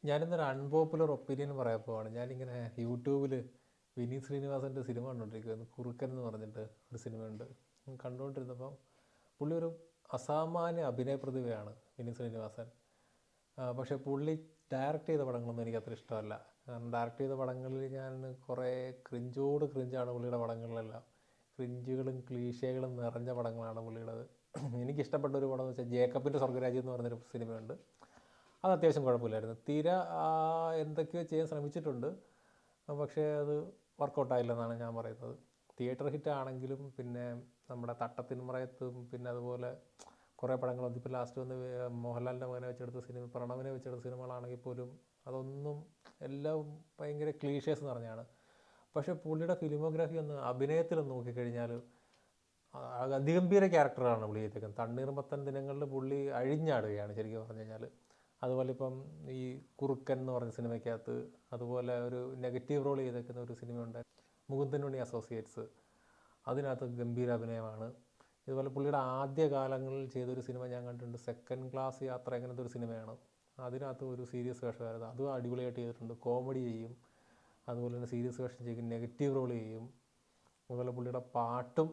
ഞാനിന്നൊരു unpopular opinion പറയാൻ പോവാണ്. ഞാനിങ്ങനെ യൂട്യൂബിൽ വിനീത് ശ്രീനിവാസൻ്റെ സിനിമ കണ്ടുകൊണ്ടിരിക്കുകയായിരുന്നു. കുറുക്കൻ എന്ന് പറഞ്ഞിട്ട് ഒരു സിനിമയുണ്ട്. കണ്ടുകൊണ്ടിരുന്നപ്പോൾ പുള്ളി ഒരു അസാമാന്യ അഭിനയ പ്രതിഭയാണ് വിനീത് ശ്രീനിവാസൻ. പക്ഷേ പുള്ളി ഡയറക്റ്റ് ചെയ്ത പടങ്ങളൊന്നും എനിക്കത്ര ഇഷ്ടമല്ല. കാരണം ഡയറക്റ്റ് ചെയ്ത പടങ്ങളിൽ ഞാൻ കുറേ ക്രിഞ്ചോട് ക്രിഞ്ചാണ് പുള്ളിയുടെ പടങ്ങളിലെല്ലാം. ക്രിഞ്ചുകളും ക്ലീശകളും നിറഞ്ഞ പടങ്ങളാണ് പുള്ളിയുടേത്. എനിക്കിഷ്ടപ്പെട്ട ഒരു പടം എന്ന് വെച്ചാൽ ജേക്കബിൻ്റെ സ്വർഗ്ഗരാജ്യം എന്ന് പറഞ്ഞൊരു സിനിമയുണ്ട്. അത് അത്യാവശ്യം കുഴപ്പമില്ലായിരുന്നു. തിര എന്തൊക്കെയോ ചെയ്യാൻ ശ്രമിച്ചിട്ടുണ്ട്, പക്ഷേ അത് വർക്കൗട്ടായില്ലെന്നാണ് ഞാൻ പറയുന്നത്. തിയേറ്റർ ഹിറ്റ് ആണെങ്കിലും പിന്നെ നമ്മുടെ തട്ടത്തിന്മറയത്തും പിന്നെ അതുപോലെ കുറേ പടങ്ങളുണ്ട്. ഇപ്പോൾ ലാസ്റ്റ് വന്ന് മോഹൻലാലിൻ്റെ മകനെ വെച്ചെടുത്ത സിനിമ, പ്രണവിനെ വെച്ചെടുത്ത സിനിമകളാണെങ്കിൽ പോലും അതൊന്നും എല്ലാം ഭയങ്കര ക്ലീഷേഴ്സ് നിറഞ്ഞാണ്. പക്ഷേ പുള്ളിയുടെ ഫിലിമോഗ്രാഫി ഒന്ന് അഭിനയത്തിലൊന്ന് നോക്കിക്കഴിഞ്ഞാൽ അതിഗംഭീര ക്യാരക്ടറാണ് പുള്ളി ചെയ്തേക്കുന്നത്. തണ്ണീർമത്തൻ ദിനങ്ങളിൽ പുള്ളി അഴിഞ്ഞാടുകയാണ് ശരിക്കും പറഞ്ഞു കഴിഞ്ഞാൽ. അതുപോലെ ഇപ്പം ഈ കുറുക്കൻ എന്ന് പറഞ്ഞ സിനിമയ്ക്കകത്ത് അതുപോലെ ഒരു നെഗറ്റീവ് റോൾ ചെയ്തേക്കുന്ന ഒരു സിനിമയുണ്ട്, മുകുന്ദനുണ്ണി അസോസിയേറ്റ്സ്. അതിനകത്ത് ഗംഭീര അഭിനയമാണ്. ഇതുപോലെ പുള്ളിയുടെ ആദ്യ കാലങ്ങളിൽ ചെയ്തൊരു സിനിമ ഞാൻ കണ്ടിട്ടുണ്ട്, സെക്കൻഡ് ക്ലാസ് യാത്ര, എങ്ങനത്തെ ഒരു സിനിമയാണ്. അതിനകത്ത് ഒരു സീരിയസ് വേഷമായിരുന്നു, അതും അടിപൊളിയായിട്ട് ചെയ്തിട്ടുണ്ട്. കോമഡി ചെയ്യും, അതുപോലെ തന്നെ സീരിയസ് വേഷം ചെയ്യും, നെഗറ്റീവ് റോൾ ചെയ്യും. അതുപോലെ പുള്ളിയുടെ പാട്ടും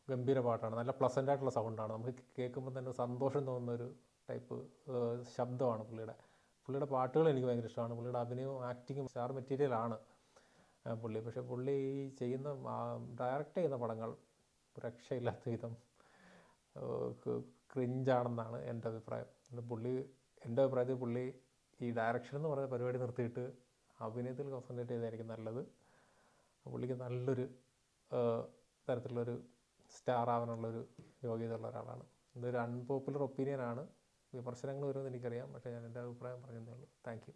ഗംഭീര പാട്ടാണ്, നല്ല പ്ലസൻ്റ് ആയിട്ടുള്ള സൗണ്ടാണ്. നമുക്ക് കേൾക്കുമ്പോൾ തന്നെ സന്തോഷം തോന്നുന്നൊരു ടൈപ്പ് ശബ്ദമാണ് പുള്ളിയുടെ. പുള്ളിയുടെ പാട്ടുകൾ എനിക്ക് ഭയങ്കര ഇഷ്ടമാണ്. പുള്ളിയുടെ അഭിനയവും ആക്ടിങ്ങും സ്റ്റാർ മെറ്റീരിയലാണ് പുള്ളി. പക്ഷേ പുള്ളി ഈ ചെയ്യുന്ന ഡയറക്റ്റ് ചെയ്യുന്ന പടങ്ങൾ രക്ഷയില്ലാത്ത വിധം ക്രിഞ്ചാണെന്നാണ് എൻ്റെ അഭിപ്രായം. എൻ്റെ അഭിപ്രായത്തിൽ പുള്ളി ഈ ഡയറക്ഷൻ എന്ന് പറയുന്ന പരിപാടി നിർത്തിയിട്ട് അഭിനയത്തിൽ കോൺസെൻട്രേറ്റ് ചെയ്തായിരിക്കും നല്ലത്. പുള്ളിക്ക് നല്ലൊരു തരത്തിലുള്ളൊരു സ്റ്റാർ ആവാനുള്ളൊരു യോഗ്യതയുള്ള ഒരാളാണ്. ഇതൊരു അൺപോപ്പുലർ ഒപ്പീനിയനാണ്, വിമർശനങ്ങൾ വരുമെന്ന് എനിക്കറിയാം, പക്ഷേ ഞാൻ എൻ്റെ അഭിപ്രായം പറഞ്ഞതേ ഉള്ളൂ. Thank you.